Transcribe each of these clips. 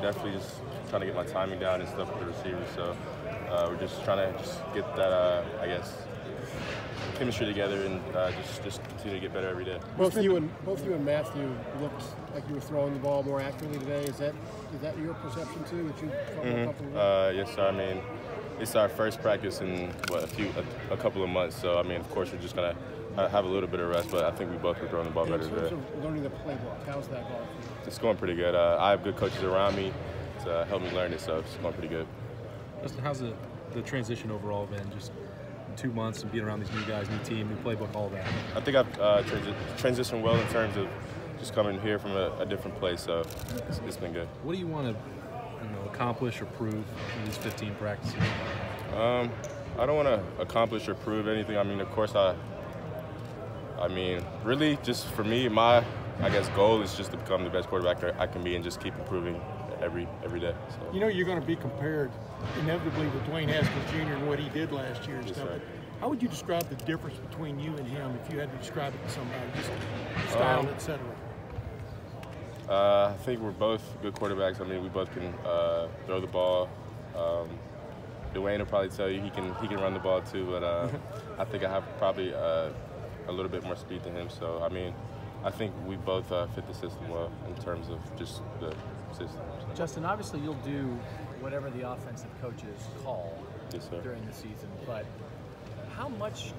definitely just trying to get my timing down and stuff with the receivers. So we're just trying to get that, I guess, chemistry together and just continue to get better every day. Both you and Matthew looked like you were throwing the ball more accurately today. Is that your perception too? That you felt more comfortable? Yes, sir. I mean, it's our first practice in a couple of months. So I mean, of course, we're just gonna have a little bit of rest, but I think we both were throwing the ball better today. In terms of learning the playbook, how's that going for you? It's going pretty good. I have good coaches around me to help me learn it, so it's going pretty good. Justin, how's the transition overall been? Just 2 months and being around these new guys, new team, new playbook, all that. I think I've transitioned well in terms of just coming here from a different place, so it's been good. What do you want to accomplish or prove in these 15 practices? I don't want to accomplish or prove anything. I mean, of course, I mean, really, just for me, my goal is just to become the best quarterback I can be and just keep improving every day. So. You know you're going to be compared inevitably to Dwayne Haskins Jr. and what he did last year and stuff. Right. How would you describe the difference between you and him if you had to describe it to somebody, just style, etc.? I think we're both good quarterbacks. I mean, we both can throw the ball. Dwayne will probably tell you he can run the ball too, but I think I have probably a little bit more speed than him. So I mean, I think we both fit the system well in terms of just the system. Justin, obviously you'll do whatever the offensive coaches call during the season, but how much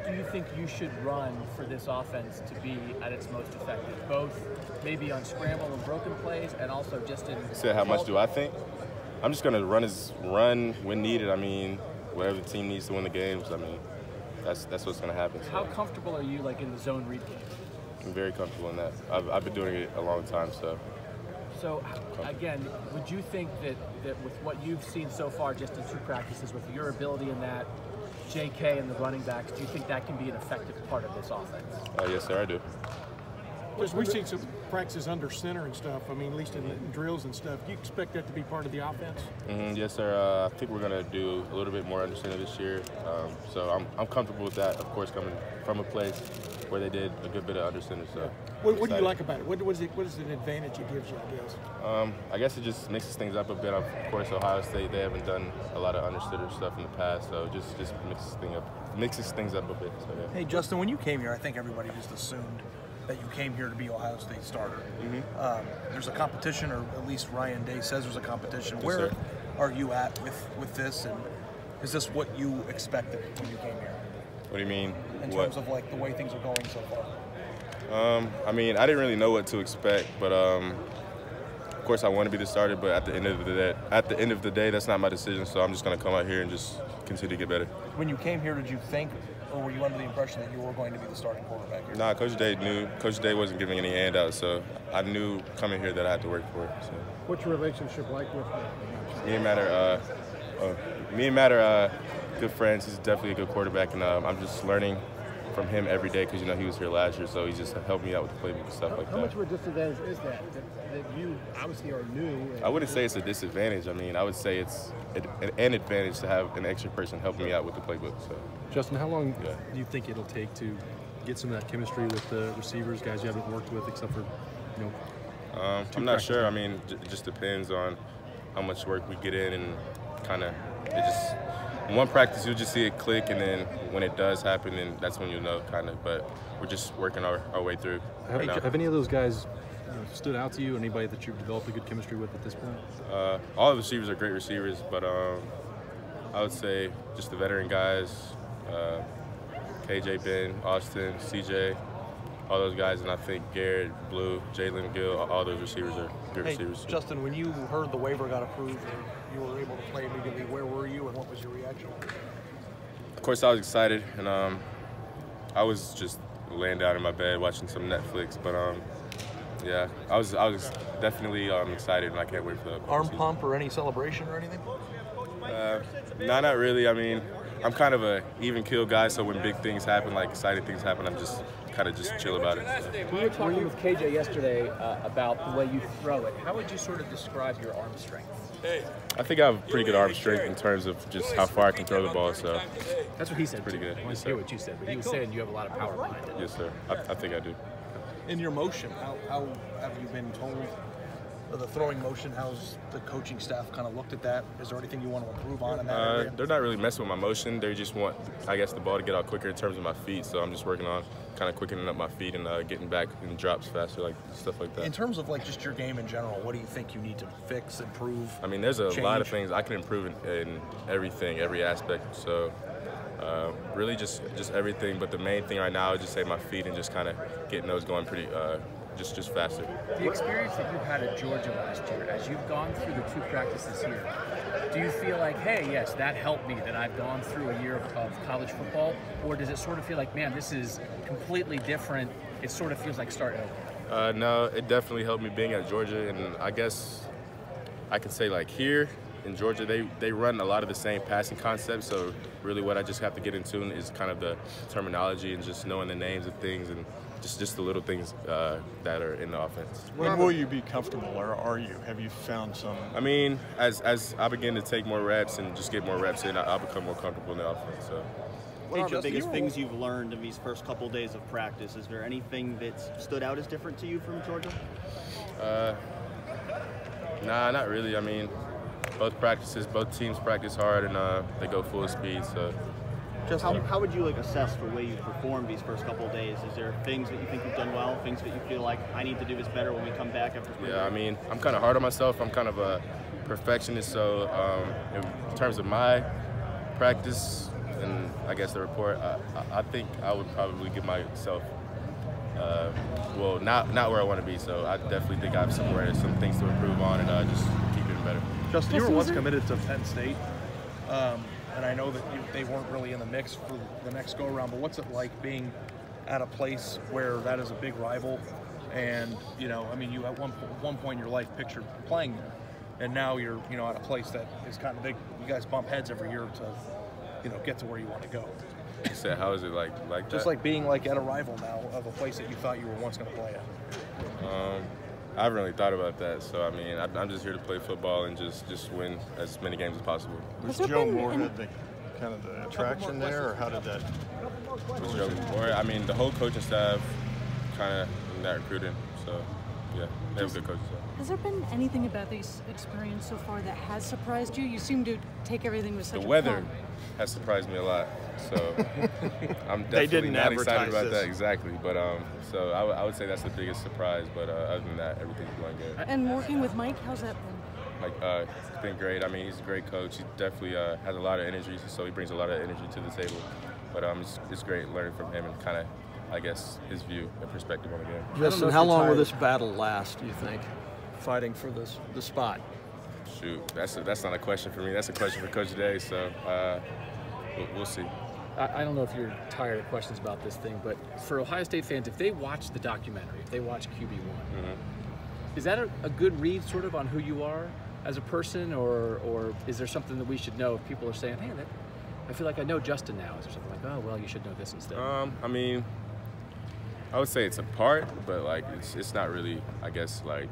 do you think you should run for this offense to be at its most effective? Both maybe on scramble and broken plays, and also just in. You said how much do I think? I'm just gonna run when needed. I mean, whatever the team needs to win the games. I mean, that's what's gonna happen. So. How comfortable are you, like in the zone read game? I'm very comfortable in that. I've been doing it a long time, so. So, again, would you think that with what you've seen so far just in 2 practices, with your ability in that, JK and the running backs, do you think that can be an effective part of this offense? Yes, sir, I do. We've seen some practices under center and stuff. I mean, at least in drills and stuff. Do you expect that to be part of the offense? Yes, sir. I think we're going to do a little bit more under center this year. So I'm comfortable with that, of course, coming from a place where they did a good bit of under center. So yeah. What do you like about it? What is an advantage it gives you, I guess? I guess it just mixes things up a bit. Of course, Ohio State, they haven't done a lot of under center stuff in the past, so just mixes things up a bit. So, yeah. Hey, Justin, when you came here, I think everybody just assumed that you came here to be Ohio State starter. There's a competition, or at least Ryan Day says there's a competition. Yes, Where sir. are you at with this, and is this what you expected when you came here? What do you mean? In terms of like the way things are going so far? I mean, I didn't really know what to expect, but of course I want to be the starter. But at the end of the day, that's not my decision. So I'm just going to come out here and just continue to get better. When you came here, did you think, or were you under the impression that you were going to be the starting quarterback here? Nah, Coach Day knew. Coach Day wasn't giving any handouts, so I knew coming here that I had to work for it. So. What's your relationship like with him? Me and Matt are good friends. He's definitely a good quarterback, and I'm just learning from him every day because, he was here last year, so he just helped me out with the playbook and stuff like that. How much of a disadvantage is that you obviously are new? I wouldn't say it's a disadvantage. I mean, I would say it's an advantage to have an extra person helping me out with the playbook. So. Justin, how long do you think it'll take to get some of that chemistry with the receivers, guys you haven't worked with, except for, I'm not sure. I mean, it just depends on how much work we get in, and kind of in one practice you'll just see it click, and then when it does happen, then that's when you'll know, kind of. But we're just working our way through. Have any of those guys stood out to you? Anybody that you've developed a good chemistry with at this point? All the receivers are great receivers, but I would say just the veteran guys, KJ, Ben, Austin, CJ, all those guys, and I think Garrett, Blue, Jalen, Gill, all those receivers are good receivers. Justin, when you heard the waiver got approved and you were able to play immediately, where were you and what was your reaction? Of course, I was excited, and I was just laying down in my bed watching some Netflix, but yeah, I was definitely excited, and I can't wait for the arm pump or any celebration or anything? No, not really. I mean, I'm kind of a even keel guy, so when big things happen, like exciting things happen, I'm just kind of just chill about it. We were talking with KJ yesterday about the way you throw it. How would you sort of describe your arm strength? I think I have pretty good arm strength in terms of just how far I can throw the ball. So that's what he said. Pretty good. I want to hear what you said, but he was saying you have a lot of power behind it. Yes, sir. I think I do. In your motion, how have you been told the throwing motion, how's the coaching staff kind of looked at that? Is there anything you want to improve on in that area? They're not really messing with my motion. They just want, I guess, the ball to get out quicker in terms of my feet. So I'm just working on kind of quickening up my feet and getting back in drops faster, like stuff like that. In terms of like just your game in general, what do you think you need to fix, improve? I mean, there's a lot of things I can improve in everything, every aspect. So really just everything. But the main thing right now is just say my feet and just kind of getting those going pretty just faster. The experience that you had at Georgia last year, as you've gone through the 2 practices here, do you feel like, hey, yes, that helped me, that I've gone through a year of college football? Or does it sort of feel like, man, this is completely different, it sort of feels like starting over? No, it definitely helped me being at Georgia. And I guess I could say, like, here in Georgia, they run a lot of the same passing concepts. So really what I just have to get into is kind of the terminology and just knowing the names of things and just the little things that are in the offense. When will you be comfortable, or are you? Have you found some? I mean, as I begin to take more reps and just get more reps in, I'll become more comfortable in the offense. So. What are the biggest things you've learned in these first couple days of practice? Is there anything that's stood out as different to you from Georgia? Nah, not really. I mean, both teams practice hard and they go full speed. So. How would you assess the way you performed these first couple of days? Is there things that you think you've done well, things that you feel like I need to do this better when we come back after spring break? Yeah, I mean, I'm kind of hard on myself. I'm kind of a perfectionist, so in terms of my practice and I guess the report, I think I would probably give myself, well, not where I want to be. So I definitely think I have some things to improve on and just keep getting better. Justin, you were once committed to Penn State. And I know that they weren't really in the mix for the next go-around, but what's it like being at a place where that is a big rival? And, I mean, you at one point in your life pictured playing there, and now you're, at a place that is kind of big. You guys bump heads every year to, get to where you want to go. You said, how is it like that? Just like being at a rival now of a place that you thought you were once going to play at. I haven't really thought about that. So, I mean, I'm just here to play football and just win as many games as possible. Was Joe Moorhead the attraction there, or how did that? Joe Moorhead, I mean, the whole coaching staff kind of in that recruiting. So, yeah, they have a good coaching staff. Has there been anything about this experience so far that has surprised you? You seem to take everything with such the weather has surprised me a lot. So I'm definitely not excited about that exactly. But so I would say that's the biggest surprise. But other than that, everything's going good. And working with Mike, how's that been? Mike, it's been great. I mean, he's a great coach. He definitely has a lot of energy, so he brings a lot of energy to the table. But it's great learning from him and kind of, I guess, his view and perspective on the game. Justin, how long will this battle last, do you think, fighting for the spot? Shoot, that's not a question for me. That's a question for Coach Day, so we'll see. I don't know if you're tired of questions about this thing, but for Ohio State fans, if they watch the documentary, if they watch QB1, is that a good read sort of on who you are as a person, or is there something that we should know if people are saying, hey, I feel like I know Justin now? Is there something like, oh, well, you should know this instead? I mean, I would say it's a part, but it's not really, I guess, like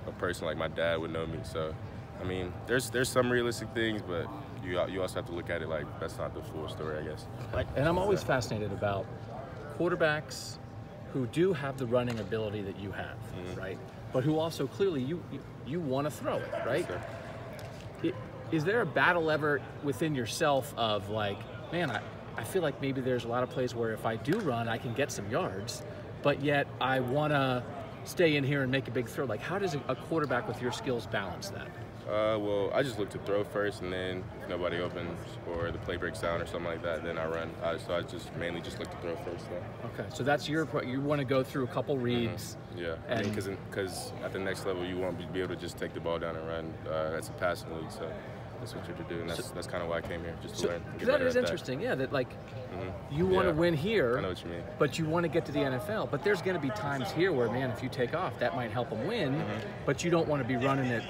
a person like my dad would know me. So, I mean, there's some realistic things, but you also have to look at it like that's not the full story, I guess. And I'm always fascinated about quarterbacks who do have the running ability that you have, right? But who also clearly you want to throw it, right? Yes, is there a battle ever within yourself of like, man, I feel like maybe there's a lot of plays where if I do run, I can get some yards, but yet I want to stay in here and make a big throw? Like, how does a quarterback with your skills balance that? Well, I just look to throw first, and then if nobody opens or the play breaks down or something like that, then I run. So I just mainly just look to throw first. Though. Okay, so that's you want to go through a couple reads. Yeah, I mean, because at the next level, you won't be able to just take the ball down and run. That's a passing league, so that's what you have to do, and that's kind of why I came here, just to learn. That is interesting, yeah. That you want to win here. I know what you mean. But you want to get to the NFL. But there's going to be times here where, man, if you take off, that might help them win. But you don't want to be running it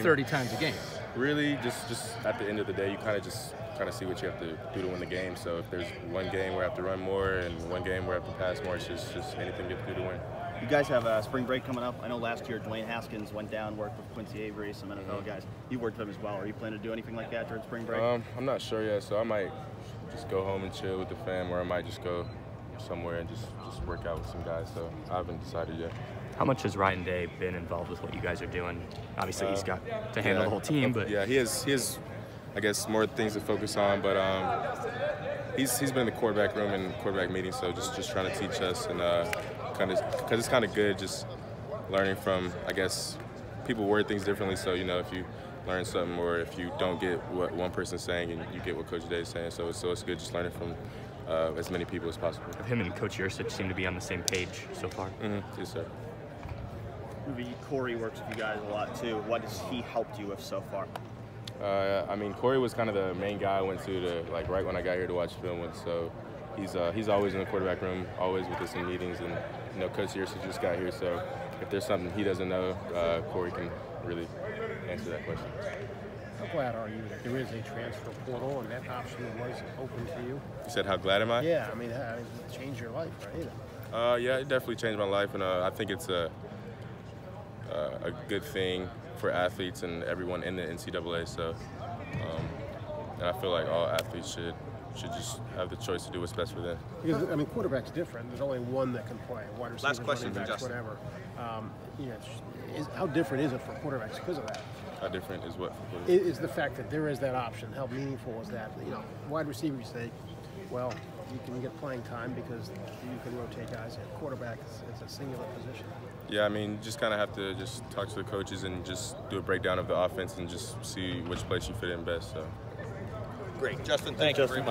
30 times a game. Really, just at the end of the day, you kind of see what you have to do to win the game. So if there's one game where I have to run more and one game where I have to pass more, it's just anything you have to do to win. You guys have a spring break coming up. I know last year Dwayne Haskins went down, worked with Quincy Avery, some NFL guys. You worked with him as well. Are you planning to do anything like that during spring break? I'm not sure yet, so I might just go home and chill with the fam, or I might just go somewhere and just work out with some guys. So I haven't decided yet. How much has Ryan Day been involved with what you guys are doing? Obviously, he's got to handle the whole team, but yeah, he has, I guess, more things to focus on. But he's been in the quarterback room and quarterback meetings, so just trying to teach us and kind of, because it's kind of good just learning from, I guess, people word things differently. So if you learn something or if you don't get what one person's saying and you get what Coach Day is saying, so it's good just learning from as many people as possible. Him and Coach Yursich seem to be on the same page so far. Yes, sir. Corey works with you guys a lot too. What has he helped you with so far? I mean, Corey was kind of the main guy I went to like right when I got here to watch film with. So he's always in the quarterback room, always with us in meetings. And Coach Yursich just got here, so if there's something he doesn't know, Corey can really answer that question. How glad are you that there is a transfer portal and that option was open to you? You said how glad am I? Yeah, I mean, it changed your life, right? Yeah, it definitely changed my life, and I think it's a good thing for athletes and everyone in the NCAA. So, and I feel like all athletes should just have the choice to do what's best for them. Because I mean, quarterback's different. There's only one that can play. Wide receivers, Last question running backs, for Justin. whatever. How different is it for quarterbacks because of that? How different is what? Is the fact that there is that option. How meaningful is that? Wide receivers say, well, you can get playing time because you can rotate guys. At quarterback, it's a singular position. Yeah, I mean, just kind of have to just talk to the coaches and just do a breakdown of the offense and just see which place you fit in best. So. Great, Justin. Thank you very much.